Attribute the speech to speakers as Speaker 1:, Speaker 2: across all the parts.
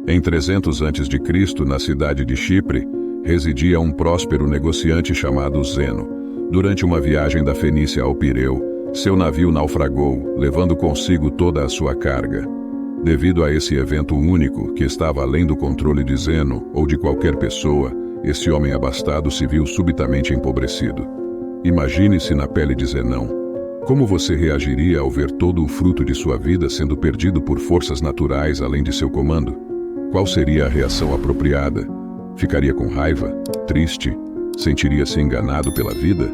Speaker 1: Em 300 a.C., na cidade de Chipre, residia um próspero negociante chamado Zeno. Durante uma viagem da Fenícia ao Pireu, seu navio naufragou, levando consigo toda a sua carga. Devido a esse evento único, que estava além do controle de Zeno ou de qualquer pessoa, esse homem abastado se viu subitamente empobrecido. Imagine-se na pele de Zenão. Como você reagiria ao ver todo o fruto de sua vida sendo perdido por forças naturais além de seu comando? Qual seria a reação apropriada? Ficaria com raiva? Triste? Sentiria-se enganado pela vida?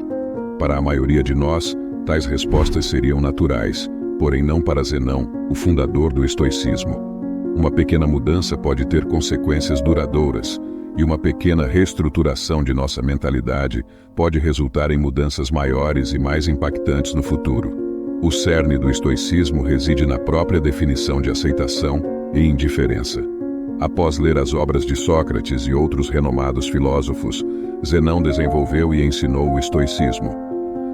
Speaker 1: Para a maioria de nós, tais respostas seriam naturais, porém não para Zenão, o fundador do estoicismo. Uma pequena mudança pode ter consequências duradouras, e uma pequena reestruturação de nossa mentalidade pode resultar em mudanças maiores e mais impactantes no futuro. O cerne do estoicismo reside na própria definição de aceitação e indiferença. Após ler as obras de Sócrates e outros renomados filósofos, Zenão desenvolveu e ensinou o estoicismo.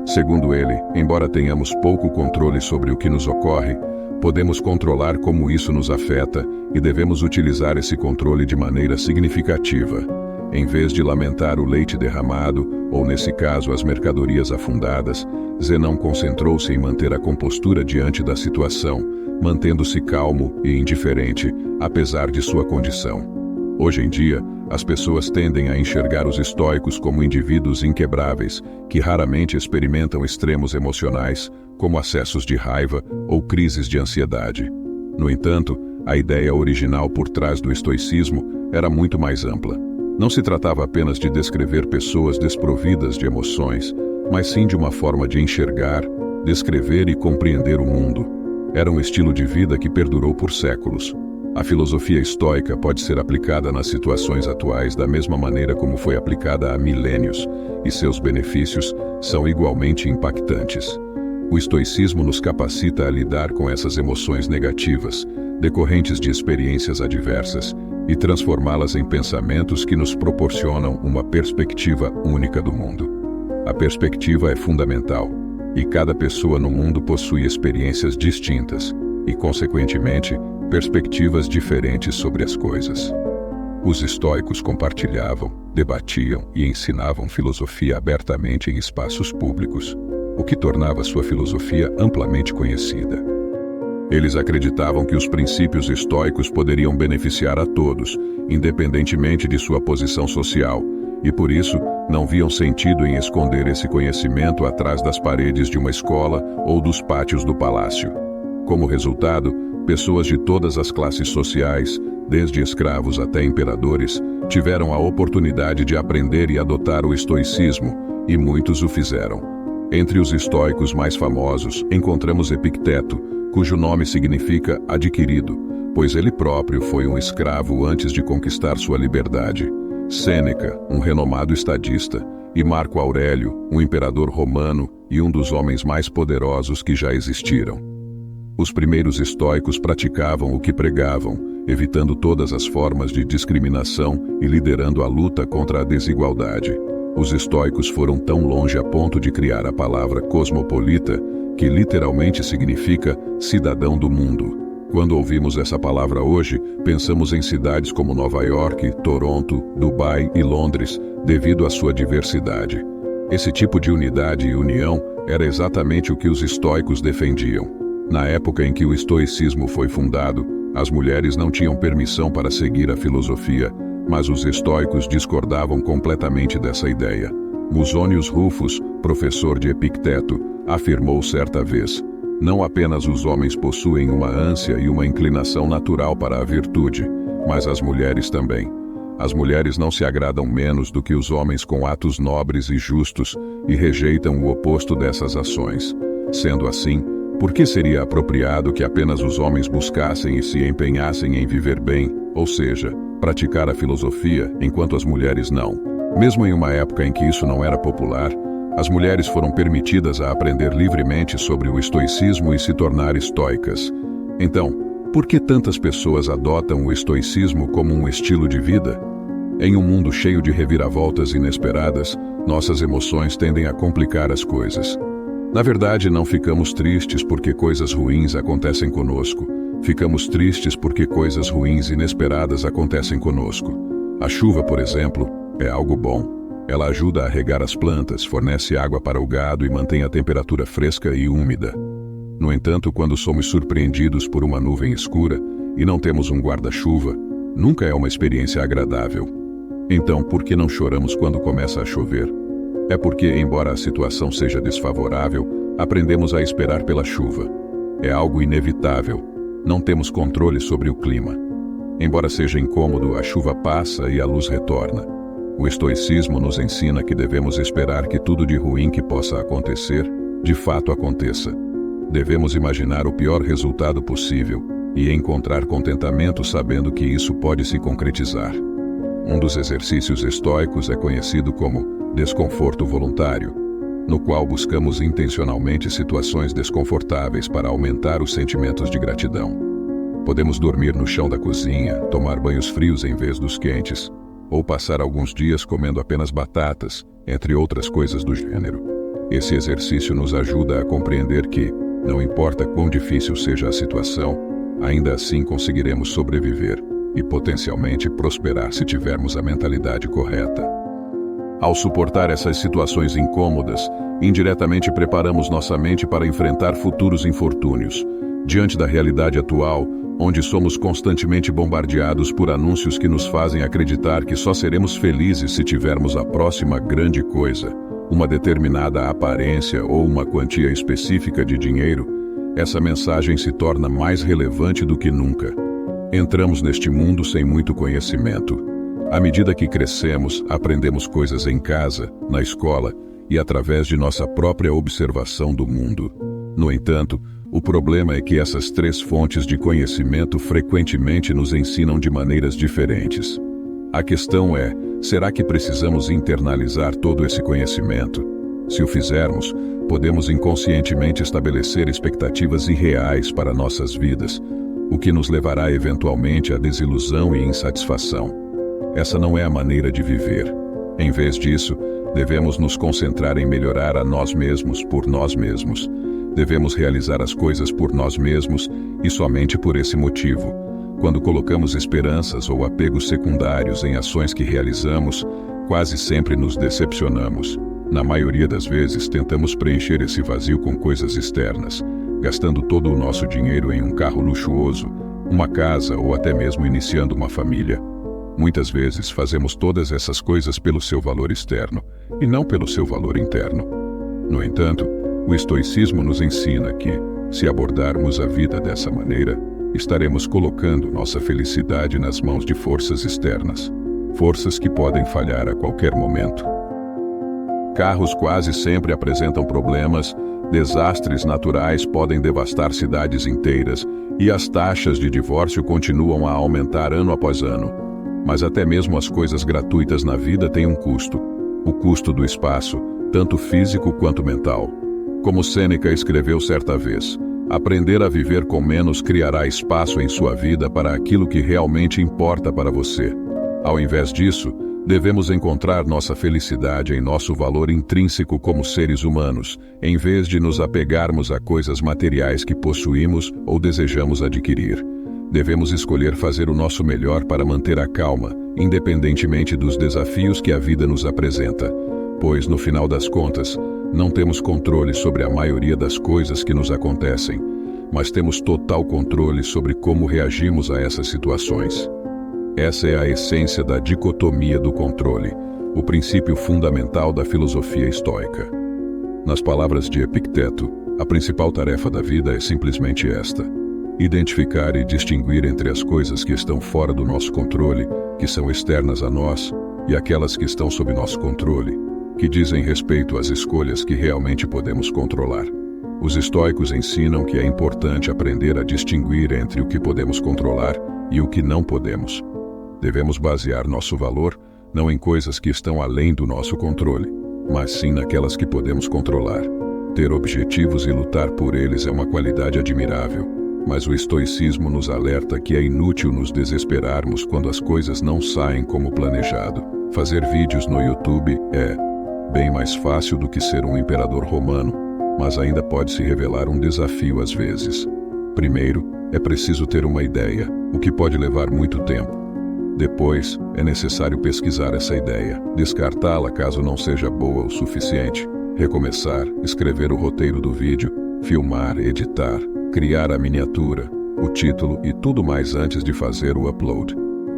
Speaker 1: Segundo ele, embora tenhamos pouco controle sobre o que nos ocorre, podemos controlar como isso nos afeta e devemos utilizar esse controle de maneira significativa. Em vez de lamentar o leite derramado, ou nesse caso as mercadorias afundadas, Zenão concentrou-se em manter a compostura diante da situação, mantendo-se calmo e indiferente, apesar de sua condição. Hoje em dia, as pessoas tendem a enxergar os estoicos como indivíduos inquebráveis, que raramente experimentam extremos emocionais, como acessos de raiva ou crises de ansiedade. No entanto, a ideia original por trás do estoicismo era muito mais ampla. Não se tratava apenas de descrever pessoas desprovidas de emoções, mas sim de uma forma de enxergar, descrever e compreender o mundo. Era um estilo de vida que perdurou por séculos. A filosofia estoica pode ser aplicada nas situações atuais da mesma maneira como foi aplicada há milênios, e seus benefícios são igualmente impactantes. O estoicismo nos capacita a lidar com essas emoções negativas, decorrentes de experiências adversas, e transformá-las em pensamentos que nos proporcionam uma perspectiva única do mundo. A perspectiva é fundamental, e cada pessoa no mundo possui experiências distintas, e, consequentemente, perspectivas diferentes sobre as coisas. Os estoicos compartilhavam, debatiam e ensinavam filosofia abertamente em espaços públicos, o que tornava sua filosofia amplamente conhecida. Eles acreditavam que os princípios estoicos poderiam beneficiar a todos, independentemente de sua posição social, e por isso não viam sentido em esconder esse conhecimento atrás das paredes de uma escola ou dos pátios do palácio. Como resultado, pessoas de todas as classes sociais, desde escravos até imperadores, tiveram a oportunidade de aprender e adotar o estoicismo, e muitos o fizeram. Entre os estoicos mais famosos, encontramos Epicteto, cujo nome significa adquirido, pois ele próprio foi um escravo antes de conquistar sua liberdade. Sêneca, um renomado estadista, e Marco Aurélio, um imperador romano e um dos homens mais poderosos que já existiram. Os primeiros estoicos praticavam o que pregavam, evitando todas as formas de discriminação e liderando a luta contra a desigualdade. Os estoicos foram tão longe a ponto de criar a palavra cosmopolita, que literalmente significa cidadão do mundo. Quando ouvimos essa palavra hoje, pensamos em cidades como Nova York, Toronto, Dubai e Londres, devido à sua diversidade. Esse tipo de unidade e união era exatamente o que os estoicos defendiam. Na época em que o estoicismo foi fundado, as mulheres não tinham permissão para seguir a filosofia, mas os estoicos discordavam completamente dessa ideia. Musonius Rufus, professor de Epicteto, afirmou certa vez: não apenas os homens possuem uma ânsia e uma inclinação natural para a virtude, mas as mulheres também. As mulheres não se agradam menos do que os homens com atos nobres e justos e rejeitam o oposto dessas ações. Sendo assim, por que seria apropriado que apenas os homens buscassem e se empenhassem em viver bem, ou seja, praticar a filosofia, enquanto as mulheres não? Mesmo em uma época em que isso não era popular, as mulheres foram permitidas a aprender livremente sobre o estoicismo e se tornar estoicas. Então, por que tantas pessoas adotam o estoicismo como um estilo de vida? Em um mundo cheio de reviravoltas inesperadas, nossas emoções tendem a complicar as coisas. Na verdade, não ficamos tristes porque coisas ruins acontecem conosco. Ficamos tristes porque coisas ruins inesperadas acontecem conosco. A chuva, por exemplo, é algo bom. Ela ajuda a regar as plantas, fornece água para o gado e mantém a temperatura fresca e úmida. No entanto, quando somos surpreendidos por uma nuvem escura e não temos um guarda-chuva, nunca é uma experiência agradável. Então, por que não choramos quando começa a chover? É porque, embora a situação seja desfavorável, aprendemos a esperar pela chuva. É algo inevitável. Não temos controle sobre o clima. Embora seja incômodo, a chuva passa e a luz retorna. O estoicismo nos ensina que devemos esperar que tudo de ruim que possa acontecer, de fato aconteça. Devemos imaginar o pior resultado possível e encontrar contentamento sabendo que isso pode se concretizar. Um dos exercícios estoicos é conhecido como desconforto voluntário, no qual buscamos intencionalmente situações desconfortáveis para aumentar os sentimentos de gratidão. Podemos dormir no chão da cozinha, tomar banhos frios em vez dos quentes, ou passar alguns dias comendo apenas batatas, entre outras coisas do gênero. Esse exercício nos ajuda a compreender que, não importa quão difícil seja a situação, ainda assim conseguiremos sobreviver e potencialmente prosperar se tivermos a mentalidade correta. Ao suportar essas situações incômodas, indiretamente preparamos nossa mente para enfrentar futuros infortúnios. Diante da realidade atual, onde somos constantemente bombardeados por anúncios que nos fazem acreditar que só seremos felizes se tivermos a próxima grande coisa, uma determinada aparência ou uma quantia específica de dinheiro, essa mensagem se torna mais relevante do que nunca. Entramos neste mundo sem muito conhecimento. À medida que crescemos, aprendemos coisas em casa, na escola e através de nossa própria observação do mundo. No entanto, o problema é que essas três fontes de conhecimento frequentemente nos ensinam de maneiras diferentes. A questão é, será que precisamos internalizar todo esse conhecimento? Se o fizermos, podemos inconscientemente estabelecer expectativas irreais para nossas vidas, o que nos levará eventualmente à desilusão e insatisfação. Essa não é a maneira de viver. Em vez disso, devemos nos concentrar em melhorar a nós mesmos por nós mesmos. Devemos realizar as coisas por nós mesmos e somente por esse motivo. Quando colocamos esperanças ou apegos secundários em ações que realizamos, quase sempre nos decepcionamos. Na maioria das vezes, tentamos preencher esse vazio com coisas externas, gastando todo o nosso dinheiro em um carro luxuoso, uma casa ou até mesmo iniciando uma família. Muitas vezes fazemos todas essas coisas pelo seu valor externo e não pelo seu valor interno. No entanto, o estoicismo nos ensina que, se abordarmos a vida dessa maneira, estaremos colocando nossa felicidade nas mãos de forças externas, forças que podem falhar a qualquer momento. Carros quase sempre apresentam problemas, desastres naturais podem devastar cidades inteiras e as taxas de divórcio continuam a aumentar ano após ano. Mas até mesmo as coisas gratuitas na vida têm um custo. O custo do espaço, tanto físico quanto mental. Como Sêneca escreveu certa vez, aprender a viver com menos criará espaço em sua vida para aquilo que realmente importa para você. Ao invés disso, devemos encontrar nossa felicidade em nosso valor intrínseco como seres humanos, em vez de nos apegarmos a coisas materiais que possuímos ou desejamos adquirir. Devemos escolher fazer o nosso melhor para manter a calma, independentemente dos desafios que a vida nos apresenta, pois, no final das contas, não temos controle sobre a maioria das coisas que nos acontecem, mas temos total controle sobre como reagimos a essas situações. Essa é a essência da dicotomia do controle, o princípio fundamental da filosofia estoica. Nas palavras de Epicteto, a principal tarefa da vida é simplesmente esta: identificar e distinguir entre as coisas que estão fora do nosso controle, que são externas a nós, e aquelas que estão sob nosso controle, que dizem respeito às escolhas que realmente podemos controlar. Os estoicos ensinam que é importante aprender a distinguir entre o que podemos controlar e o que não podemos. Devemos basear nosso valor não em coisas que estão além do nosso controle, mas sim naquelas que podemos controlar. Ter objetivos e lutar por eles é uma qualidade admirável, mas o estoicismo nos alerta que é inútil nos desesperarmos quando as coisas não saem como planejado. Fazer vídeos no YouTube é bem mais fácil do que ser um imperador romano, mas ainda pode se revelar um desafio às vezes. Primeiro, é preciso ter uma ideia, o que pode levar muito tempo. Depois, é necessário pesquisar essa ideia, descartá-la caso não seja boa o suficiente, recomeçar, escrever o roteiro do vídeo, filmar, editar, criar a miniatura, o título e tudo mais antes de fazer o upload.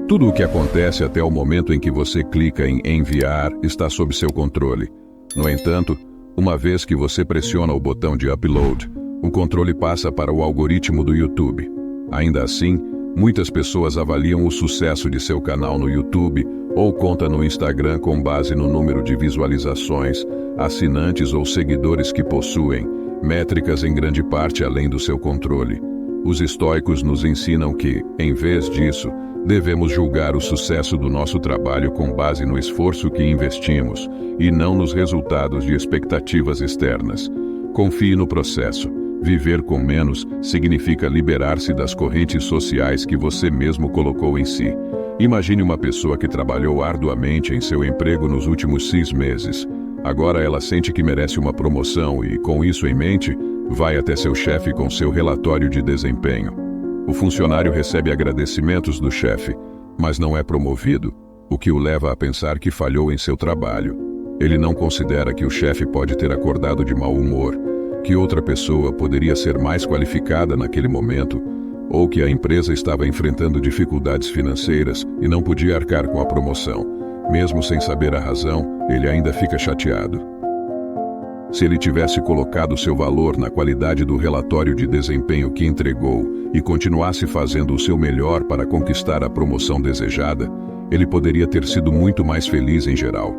Speaker 1: Tudo o que acontece até o momento em que você clica em enviar está sob seu controle. No entanto, uma vez que você pressiona o botão de upload, o controle passa para o algoritmo do YouTube. Ainda assim, muitas pessoas avaliam o sucesso de seu canal no YouTube ou conta no Instagram com base no número de visualizações, assinantes ou seguidores que possuem, métricas em grande parte além do seu controle. Os estoicos nos ensinam que, em vez disso, devemos julgar o sucesso do nosso trabalho com base no esforço que investimos e não nos resultados de expectativas externas. Confie no processo. Viver com menos significa liberar-se das correntes sociais que você mesmo colocou em si. Imagine uma pessoa que trabalhou arduamente em seu emprego nos últimos 6 meses. Agora ela sente que merece uma promoção e, com isso em mente, vai até seu chefe com seu relatório de desempenho. O funcionário recebe agradecimentos do chefe, mas não é promovido, o que o leva a pensar que falhou em seu trabalho. Ele não considera que o chefe pode ter acordado de mau humor, que outra pessoa poderia ser mais qualificada naquele momento, ou que a empresa estava enfrentando dificuldades financeiras e não podia arcar com a promoção. Mesmo sem saber a razão, ele ainda fica chateado. Se ele tivesse colocado seu valor na qualidade do relatório de desempenho que entregou e continuasse fazendo o seu melhor para conquistar a promoção desejada, ele poderia ter sido muito mais feliz em geral.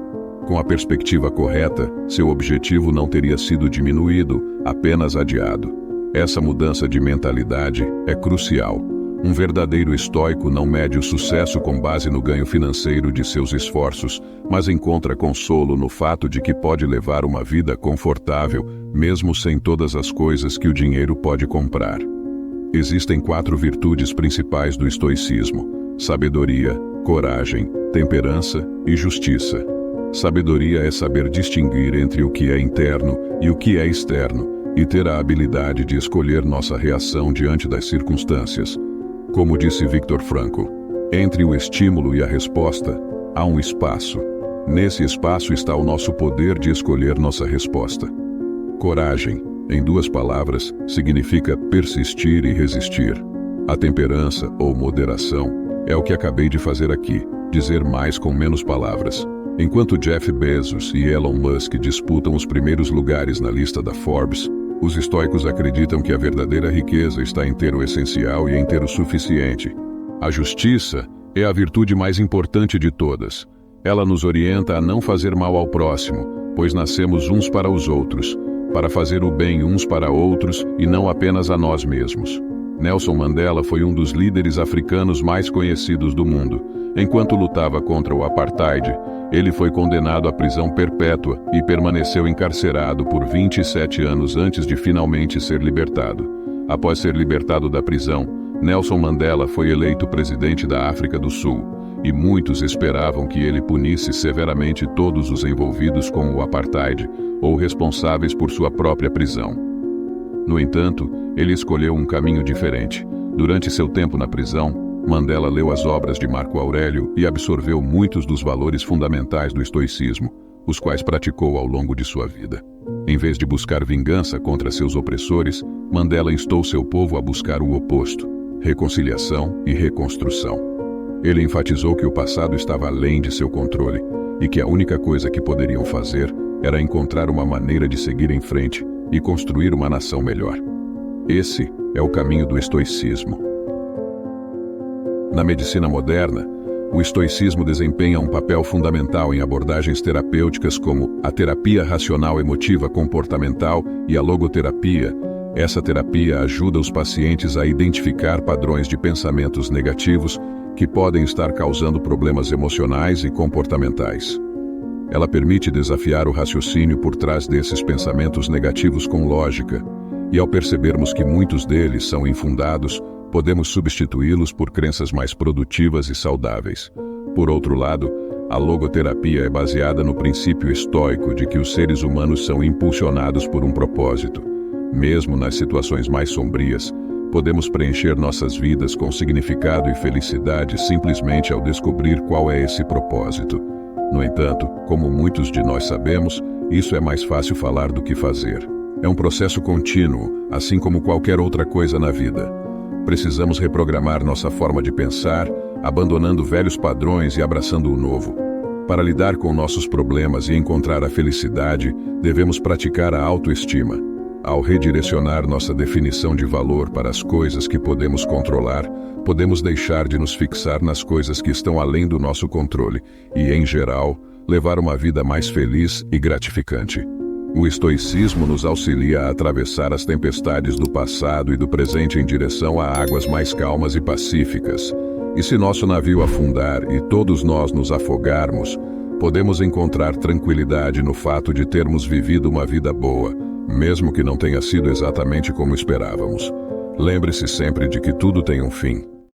Speaker 1: Com a perspectiva correta, seu objetivo não teria sido diminuído, apenas adiado. Essa mudança de mentalidade é crucial. Um verdadeiro estoico não mede o sucesso com base no ganho financeiro de seus esforços, mas encontra consolo no fato de que pode levar uma vida confortável, mesmo sem todas as coisas que o dinheiro pode comprar. Existem 4 virtudes principais do estoicismo: sabedoria, coragem, temperança e justiça. Sabedoria é saber distinguir entre o que é interno e o que é externo, e ter a habilidade de escolher nossa reação diante das circunstâncias. Como disse Viktor Frankl, entre o estímulo e a resposta, há um espaço. Nesse espaço está o nosso poder de escolher nossa resposta. Coragem, em 2 palavras, significa persistir e resistir. A temperança, ou moderação, é o que acabei de fazer aqui, dizer mais com menos palavras. Enquanto Jeff Bezos e Elon Musk disputam os primeiros lugares na lista da Forbes, os estoicos acreditam que a verdadeira riqueza está em ter o essencial e em ter o suficiente. A justiça é a virtude mais importante de todas. Ela nos orienta a não fazer mal ao próximo, pois nascemos uns para os outros, para fazer o bem uns para outros e não apenas a nós mesmos. Nelson Mandela foi um dos líderes africanos mais conhecidos do mundo. Enquanto lutava contra o apartheid, ele foi condenado à prisão perpétua e permaneceu encarcerado por 27 anos antes de finalmente ser libertado. Após ser libertado da prisão, Nelson Mandela foi eleito presidente da África do Sul, e muitos esperavam que ele punisse severamente todos os envolvidos com o apartheid ou responsáveis por sua própria prisão. No entanto, ele escolheu um caminho diferente. Durante seu tempo na prisão, Mandela leu as obras de Marco Aurélio e absorveu muitos dos valores fundamentais do estoicismo, os quais praticou ao longo de sua vida. Em vez de buscar vingança contra seus opressores, Mandela instou seu povo a buscar o oposto: reconciliação e reconstrução. Ele enfatizou que o passado estava além de seu controle e que a única coisa que poderiam fazer era encontrar uma maneira de seguir em frente e construir uma nação melhor. Esse é o caminho do estoicismo. Na medicina moderna, o estoicismo desempenha um papel fundamental em abordagens terapêuticas como a terapia racional emotiva comportamental e a logoterapia. Essa terapia ajuda os pacientes a identificar padrões de pensamentos negativos que podem estar causando problemas emocionais e comportamentais. Ela permite desafiar o raciocínio por trás desses pensamentos negativos com lógica, e ao percebermos que muitos deles são infundados, podemos substituí-los por crenças mais produtivas e saudáveis. Por outro lado, a logoterapia é baseada no princípio estoico de que os seres humanos são impulsionados por um propósito. Mesmo nas situações mais sombrias, Podemos preencher nossas vidas com significado e felicidade simplesmente ao descobrir qual é esse propósito. No entanto, como muitos de nós sabemos, isso é mais fácil falar do que fazer. É um processo contínuo, assim como qualquer outra coisa na vida. Precisamos reprogramar nossa forma de pensar, abandonando velhos padrões e abraçando o novo. Para lidar com nossos problemas e encontrar a felicidade, devemos praticar a autoestima. Ao redirecionar nossa definição de valor para as coisas que podemos controlar, podemos deixar de nos fixar nas coisas que estão além do nosso controle e, em geral, levar uma vida mais feliz e gratificante. O estoicismo nos auxilia a atravessar as tempestades do passado e do presente em direção a águas mais calmas e pacíficas. E se nosso navio afundar e todos nós nos afogarmos, podemos encontrar tranquilidade no fato de termos vivido uma vida boa, mesmo que não tenha sido exatamente como esperávamos. Lembre-se sempre de que tudo tem um fim.